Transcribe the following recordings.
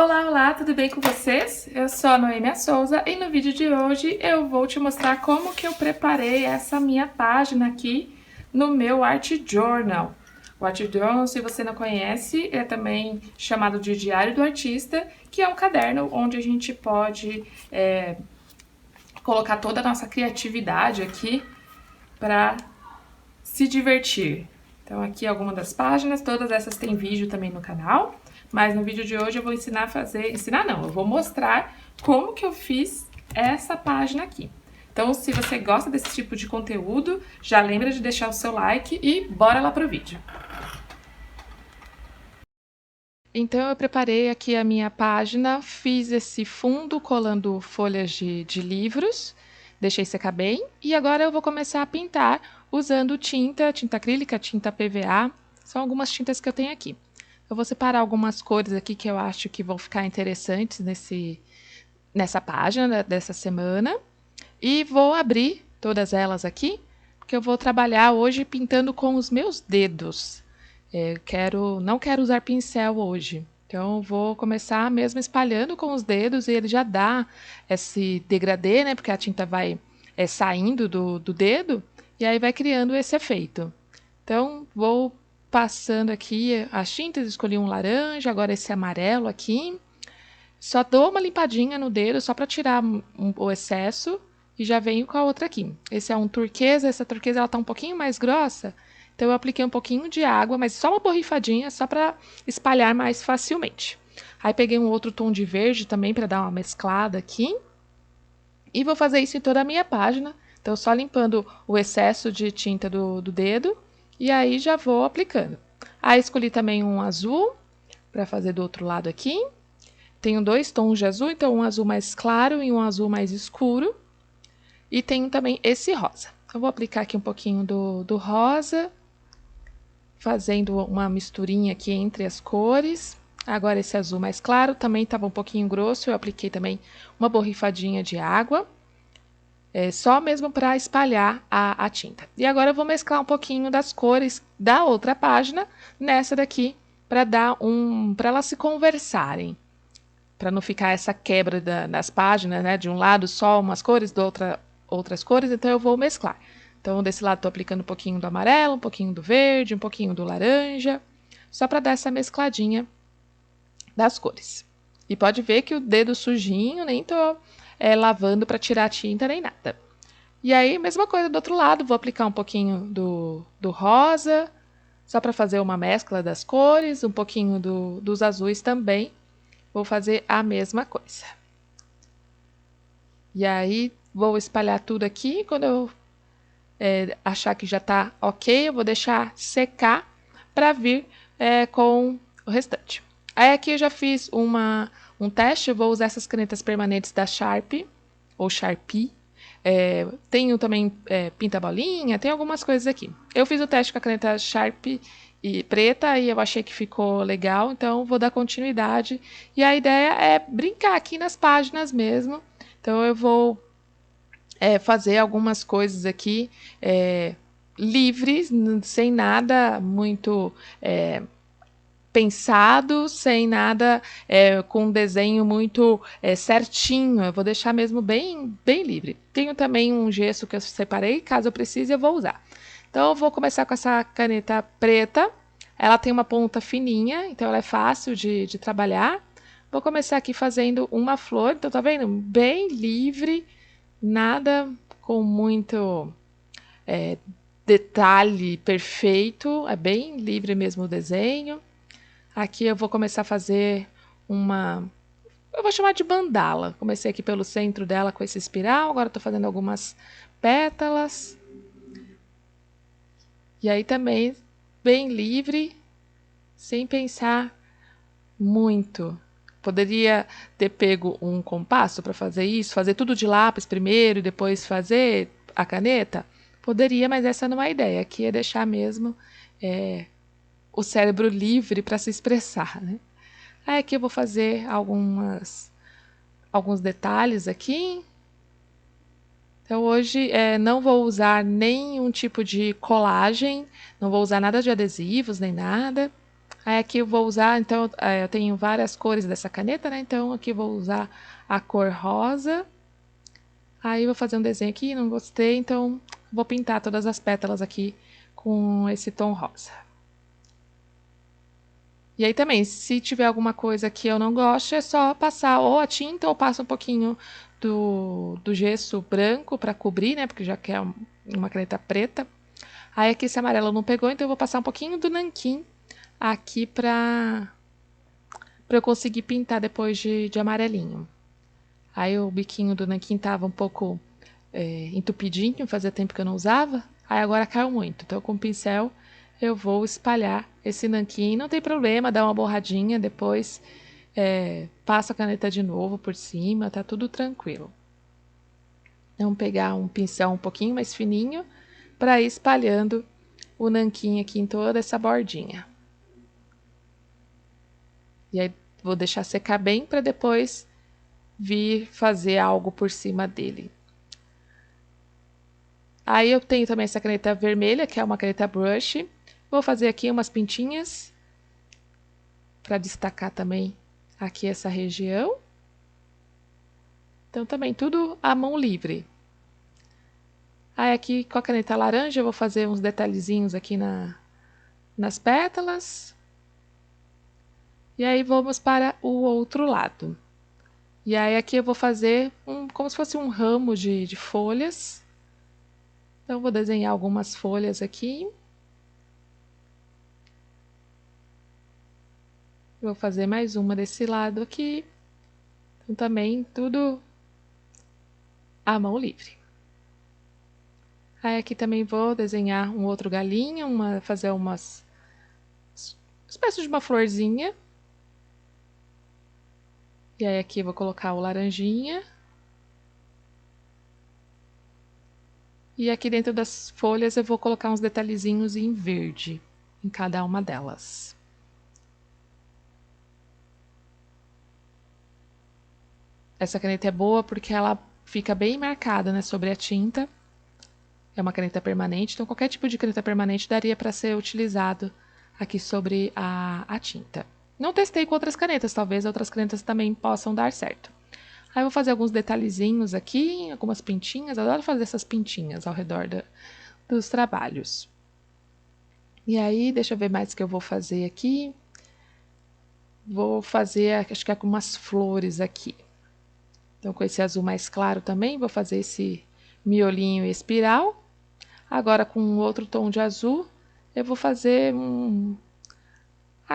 Olá, olá, tudo bem com vocês? Eu sou a Noêmia Souza e no vídeo de hoje eu vou te mostrar como que eu preparei essa minha página aqui no meu Art Journal. O Art Journal, se você não conhece, é também chamado de Diário do Artista, que é um caderno onde a gente pode colocar toda a nossa criatividade aqui para se divertir. Então aqui algumas das páginas, todas essas têm vídeo também no canal, mas no vídeo de hoje eu vou ensinar a fazer, ensinar não, eu vou mostrar como que eu fiz essa página aqui. Então se você gosta desse tipo de conteúdo, já lembra de deixar o seu like e bora lá pro vídeo. Então eu preparei aqui a minha página, fiz esse fundo colando folhas de livros, deixei secar bem e agora eu vou começar a pintar usando tinta acrílica, tinta PVA, são algumas tintas que eu tenho aqui. Eu vou separar algumas cores aqui que eu acho que vão ficar interessantes nessa página dessa semana e vou abrir todas elas aqui, porque eu vou trabalhar hoje pintando com os meus dedos. Não quero usar pincel hoje. Então, vou começar mesmo espalhando com os dedos e ele já dá esse degradê, né? Porque a tinta vai saindo do dedo e aí vai criando esse efeito. Então, vou passando aqui as tintas, escolhi um laranja, agora esse amarelo aqui. Só dou uma limpadinha no dedo só para tirar o excesso e já venho com a outra aqui. Esse é um turquesa, essa turquesa ela tá um pouquinho mais grossa, então eu apliquei um pouquinho de água, mas só uma borrifadinha, só para espalhar mais facilmente. Aí peguei um outro tom de verde também para dar uma mesclada aqui. E vou fazer isso em toda a minha página. Então só limpando o excesso de tinta do dedo e aí já vou aplicando. Aí escolhi também um azul para fazer do outro lado aqui. Tenho dois tons de azul, então um azul mais claro e um azul mais escuro. E tenho também esse rosa. Eu vou aplicar aqui um pouquinho do rosa, fazendo uma misturinha aqui entre as cores. Agora esse azul mais claro, também estava um pouquinho grosso, eu apliquei também uma borrifadinha de água. Só mesmo para espalhar a tinta. E agora eu vou mesclar um pouquinho das cores da outra página nessa daqui, para para elas se conversarem. Para não ficar essa quebra das páginas, né? De um lado só umas cores, do outras cores, então eu vou mesclar. Então, desse lado estou aplicando um pouquinho do amarelo, um pouquinho do verde, um pouquinho do laranja, só para dar essa mescladinha das cores. E pode ver que o dedo sujinho, nem tô lavando para tirar a tinta nem nada. E aí, mesma coisa do outro lado, vou aplicar um pouquinho do rosa, só para fazer uma mescla das cores, um pouquinho dos azuis também. Vou fazer a mesma coisa. E aí, vou espalhar tudo aqui. Quando eu achar que já está ok, eu vou deixar secar para vir com o restante. Aí aqui eu já fiz um teste, eu vou usar essas canetas permanentes da Sharp, ou Sharpie. Tenho também pinta-bolinha, tem algumas coisas aqui. Eu fiz o teste com a caneta Sharp e preta e eu achei que ficou legal, então vou dar continuidade. E a ideia é brincar aqui nas páginas mesmo. Então eu vou fazer algumas coisas aqui livres, sem nada muito pensado, sem nada com um desenho muito certinho. Eu vou deixar mesmo bem livre. Tenho também um gesso que eu separei, caso eu precise eu vou usar. Então eu vou começar com essa caneta preta. Ela tem uma ponta fininha, então ela é fácil de trabalhar. Vou começar aqui fazendo uma flor, então tá vendo? Bem livre, nada com muito detalhe perfeito, é bem livre mesmo o desenho. Aqui eu vou começar a fazer eu vou chamar de mandala. Comecei aqui pelo centro dela com esse espiral, agora estou fazendo algumas pétalas. E aí também bem livre, sem pensar muito. Poderia ter pego um compasso para fazer isso, fazer tudo de lápis primeiro e depois fazer a caneta? Poderia, mas essa não é a ideia. Aqui é deixar mesmo o cérebro livre para se expressar, né? Aí aqui eu vou fazer alguns detalhes aqui. Então hoje não vou usar nenhum tipo de colagem, não vou usar nada de adesivos nem nada. Aí aqui eu vou usar, então, eu tenho várias cores dessa caneta, né? Então aqui eu vou usar a cor rosa. Aí eu vou fazer um desenho aqui, não gostei, então vou pintar todas as pétalas aqui com esse tom rosa. E aí também, se tiver alguma coisa que eu não gosto, é só passar ou a tinta ou passa um pouquinho do gesso branco para cobrir, né? Porque já que é uma caneta preta. Aí aqui esse amarelo não pegou, então eu vou passar um pouquinho do nanquim aqui para eu conseguir pintar depois de amarelinho. Aí o biquinho do nanquim tava um pouco entupidinho, fazia tempo que eu não usava. Aí agora caiu muito, então com o pincel eu vou espalhar esse nanquim. Não tem problema, dá uma borradinha, depois passo a caneta de novo por cima, tá tudo tranquilo. Vamos pegar um pincel um pouquinho mais fininho para ir espalhando o nanquim aqui em toda essa bordinha. E aí vou deixar secar bem para depois vir fazer algo por cima dele. Aí eu tenho também essa caneta vermelha, que é uma caneta brush. Vou fazer aqui umas pintinhas para destacar também aqui essa região. Então também tudo à mão livre. Aí aqui com a caneta laranja eu vou fazer uns detalhezinhos aqui nas pétalas. E aí vamos para o outro lado. E aí aqui eu vou fazer como se fosse um ramo de folhas. Então eu vou desenhar algumas folhas aqui. Vou fazer mais uma desse lado aqui. Então também tudo à mão livre. Aí aqui também vou desenhar um outro galinho, fazer umas espécie de uma florzinha. E aí aqui eu vou colocar o laranjinha. E aqui dentro das folhas eu vou colocar uns detalhezinhos em verde em cada uma delas. Essa caneta é boa porque ela fica bem marcada, né, sobre a tinta. É uma caneta permanente, então qualquer tipo de caneta permanente daria para ser utilizado aqui sobre a tinta. Não testei com outras canetas, talvez outras canetas também possam dar certo. Aí eu vou fazer alguns detalhezinhos aqui, algumas pintinhas. Adoro fazer essas pintinhas ao redor dos trabalhos. E aí, deixa eu ver mais o que eu vou fazer aqui. Vou fazer, acho que algumas flores aqui. Então, com esse azul mais claro também, vou fazer esse miolinho e espiral. Agora, com outro tom de azul, eu vou fazer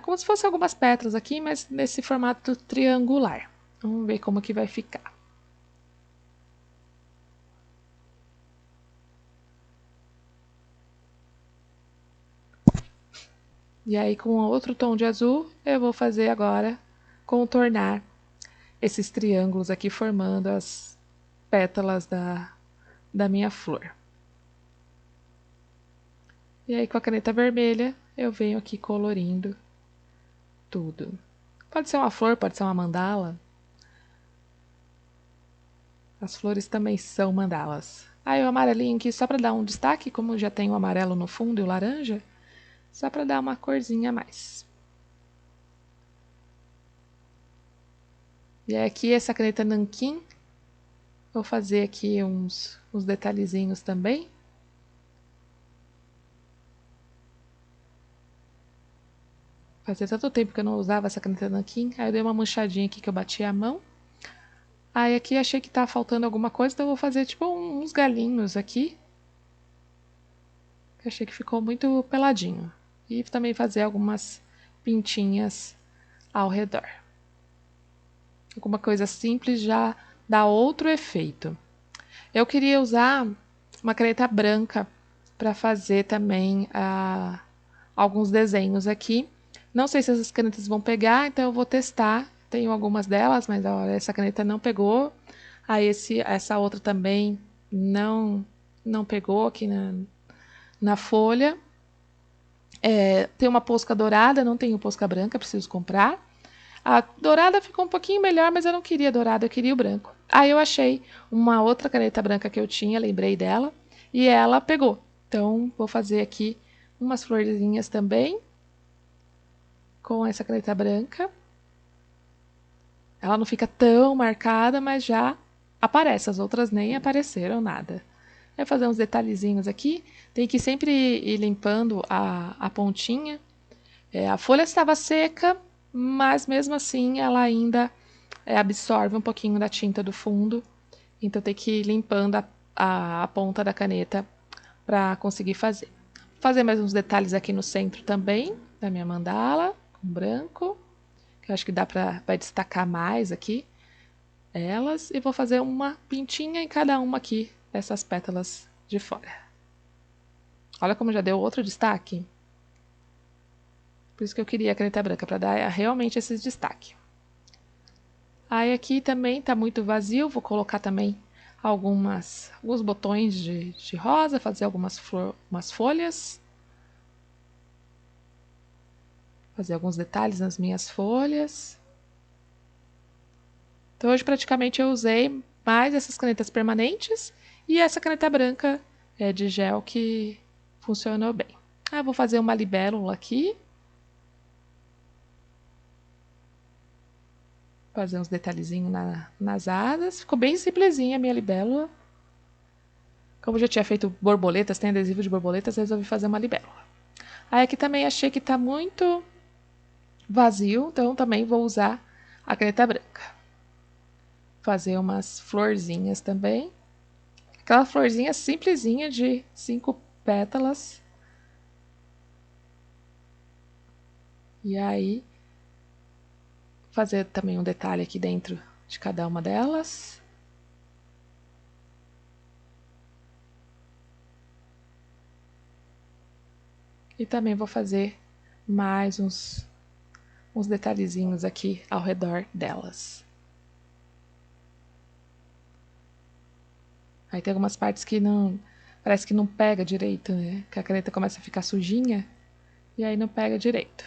como se fosse algumas pétalas aqui, mas nesse formato triangular. Vamos ver como que vai ficar. E aí, com outro tom de azul, eu vou fazer agora contornar esses triângulos aqui, formando as pétalas da minha flor. E aí, com a caneta vermelha, eu venho aqui colorindo tudo. Pode ser uma flor, pode ser uma mandala. As flores também são mandalas. Aí o amarelinho aqui só para dar um destaque, como já tem o amarelo no fundo e o laranja, só para dar uma corzinha a mais. E aqui essa caneta nanquim, vou fazer aqui uns detalhezinhos também. Fazia tanto tempo que eu não usava essa caneta nanquim, aí eu dei uma manchadinha aqui que eu bati a mão. Aí aqui achei que tá faltando alguma coisa, então eu vou fazer tipo uns galinhos aqui. Achei que ficou muito peladinho. E também fazer algumas pintinhas ao redor. Alguma coisa simples já dá outro efeito. Eu queria usar uma caneta branca para fazer também alguns desenhos aqui. Não sei se essas canetas vão pegar, então eu vou testar. Tenho algumas delas, mas olha, essa caneta não pegou. Aí essa outra também não pegou aqui na folha. Tem uma posca dourada, não tenho posca branca, preciso comprar. A dourada ficou um pouquinho melhor, mas eu não queria dourada, eu queria o branco. Aí eu achei uma outra caneta branca que eu tinha, lembrei dela, e ela pegou. Então, vou fazer aqui umas florzinhas também. com essa caneta branca. Ela não fica tão marcada, mas já aparece. As outras nem apareceram nada. Vai fazer uns detalhezinhos aqui. Tem que sempre ir limpando a pontinha. A folha estava seca, mas mesmo assim ela ainda absorve um pouquinho da tinta do fundo. Então tem que ir limpando a ponta da caneta para conseguir fazer. Vou fazer mais uns detalhes aqui no centro também, da minha mandala, com branco. Que eu acho que vai destacar mais aqui elas. E vou fazer uma pintinha em cada uma aqui dessas pétalas de fora. Olha como já deu outro destaque. Por isso que eu queria a caneta branca, para dar realmente esse destaque. Aí aqui também tá muito vazio, vou colocar também alguns botões de rosa, fazer umas folhas. Fazer alguns detalhes nas minhas folhas. Então hoje praticamente eu usei mais essas canetas permanentes e essa caneta branca de gel que funcionou bem. Vou fazer uma libélula aqui. Fazer uns detalhezinhos nas asas. Ficou bem simplesinha a minha libélula. Como eu já tinha feito borboletas, tem adesivo de borboletas, resolvi fazer uma libélula. Aí aqui também achei que tá muito vazio, então também vou usar a caneta branca. Fazer umas florzinhas também. Aquela florzinha simplesinha de 5 pétalas. E aí, fazer também um detalhe aqui dentro de cada uma delas. E também vou fazer mais uns detalhezinhos aqui ao redor delas. Aí tem algumas partes que parece que não pega direito, né? Que a caneta começa a ficar sujinha e aí não pega direito.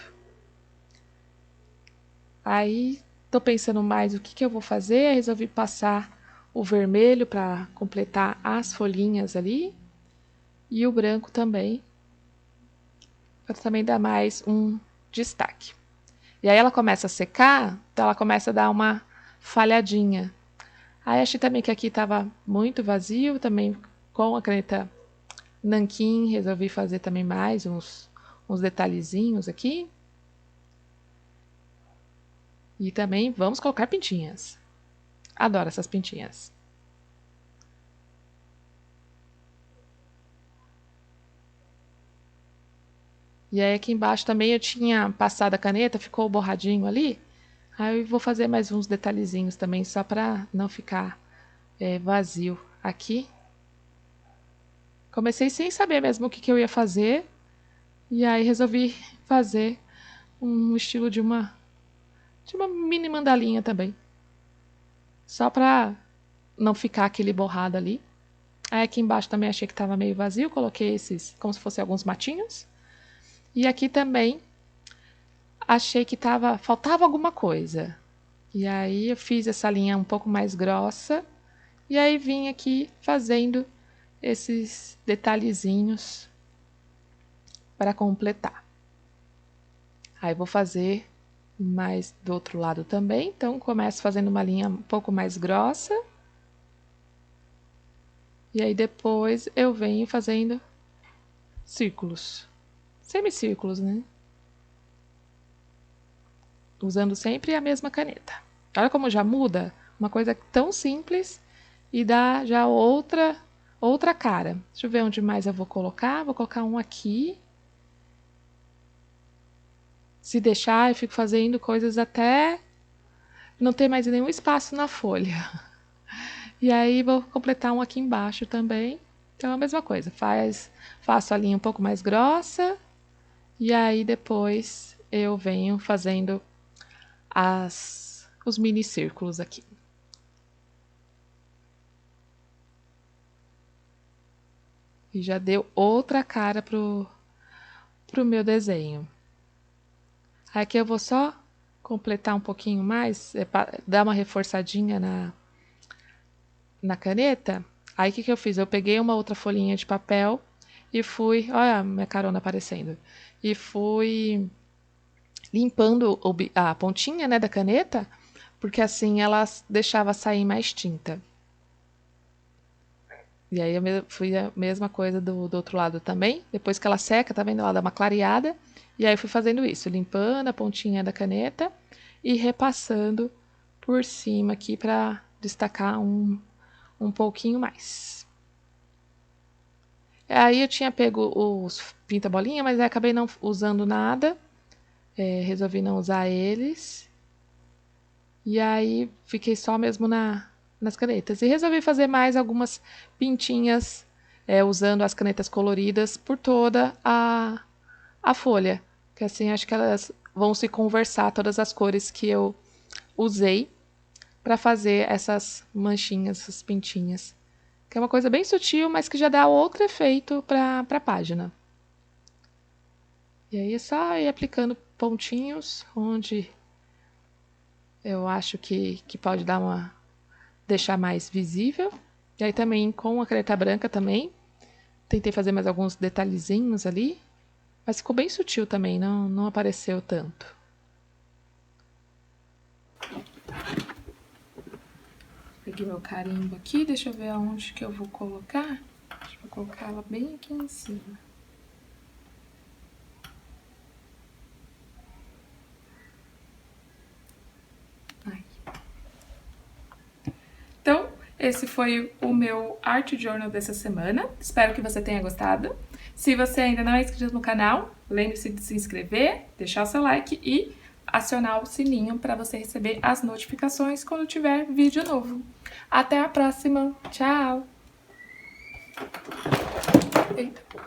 Aí tô pensando mais o que eu vou fazer, resolvi passar o vermelho para completar as folhinhas ali e o branco também, para também dar mais um destaque. E aí ela começa a secar, então ela começa a dar uma falhadinha. Aí achei também que aqui estava muito vazio, também com a caneta nanquim, resolvi fazer também mais uns detalhezinhos aqui. E também vamos colocar pintinhas. Adoro essas pintinhas. E aí aqui embaixo também eu tinha passado a caneta, ficou borradinho ali. Aí eu vou fazer mais uns detalhezinhos também, só para não ficar vazio aqui. Comecei sem saber mesmo o que eu ia fazer. E aí resolvi fazer um estilo de uma mini mandalinha também. Só para não ficar aquele borrado ali. Aí aqui embaixo também achei que estava meio vazio, coloquei esses como se fossem alguns matinhos. E aqui também achei que faltava alguma coisa. E aí eu fiz essa linha um pouco mais grossa. E aí vim aqui fazendo esses detalhezinhos para completar. Aí vou fazer mais do outro lado também. Então começo fazendo uma linha um pouco mais grossa. E aí depois eu venho fazendo círculos. Semicírculos, né? Usando sempre a mesma caneta. Olha como já muda uma coisa tão simples e dá já outra cara. Deixa eu ver onde mais eu vou colocar. Vou colocar um aqui. Se deixar, eu fico fazendo coisas até não ter mais nenhum espaço na folha. E aí vou completar um aqui embaixo também. Então é a mesma coisa. Faço a linha um pouco mais grossa. E aí depois eu venho fazendo os mini círculos aqui. E já deu outra cara pro meu desenho. Aqui eu vou só completar um pouquinho mais, dar uma reforçadinha na caneta. Aí o que eu fiz? Eu peguei uma outra folhinha de papel e fui... Olha a minha carona aparecendo. E fui limpando a pontinha, né, da caneta, porque assim ela deixava sair mais tinta. E aí eu fui a mesma coisa do outro lado também. Depois que ela seca, tá vendo? Ela dá uma clareada. E aí eu fui fazendo isso, limpando a pontinha da caneta e repassando por cima aqui para destacar um pouquinho mais. Aí eu tinha pego os pinta-bolinha, mas aí acabei não usando nada. Resolvi não usar eles. E aí fiquei só mesmo nas canetas. E resolvi fazer mais algumas pintinhas usando as canetas coloridas por toda a folha. Que assim acho que elas vão se conversar, todas as cores que eu usei para fazer essas manchinhas, essas pintinhas. Que é uma coisa bem sutil, mas que já dá outro efeito para a página. E aí é só ir aplicando pontinhos onde eu acho que pode deixar mais visível. E aí também com a caneta branca também. Tentei fazer mais alguns detalhezinhos ali. Mas ficou bem sutil também, não apareceu tanto. Peguei meu carimbo aqui, deixa eu ver aonde que eu vou colocar. Acho que vou colocar ela bem aqui em cima. Aí. Então, esse foi o meu Art Journal dessa semana. Espero que você tenha gostado. Se você ainda não é inscrito no canal, lembre-se de se inscrever, deixar o seu like e acionar o sininho para você receber as notificações quando tiver vídeo novo. Até a próxima. Tchau! Eita.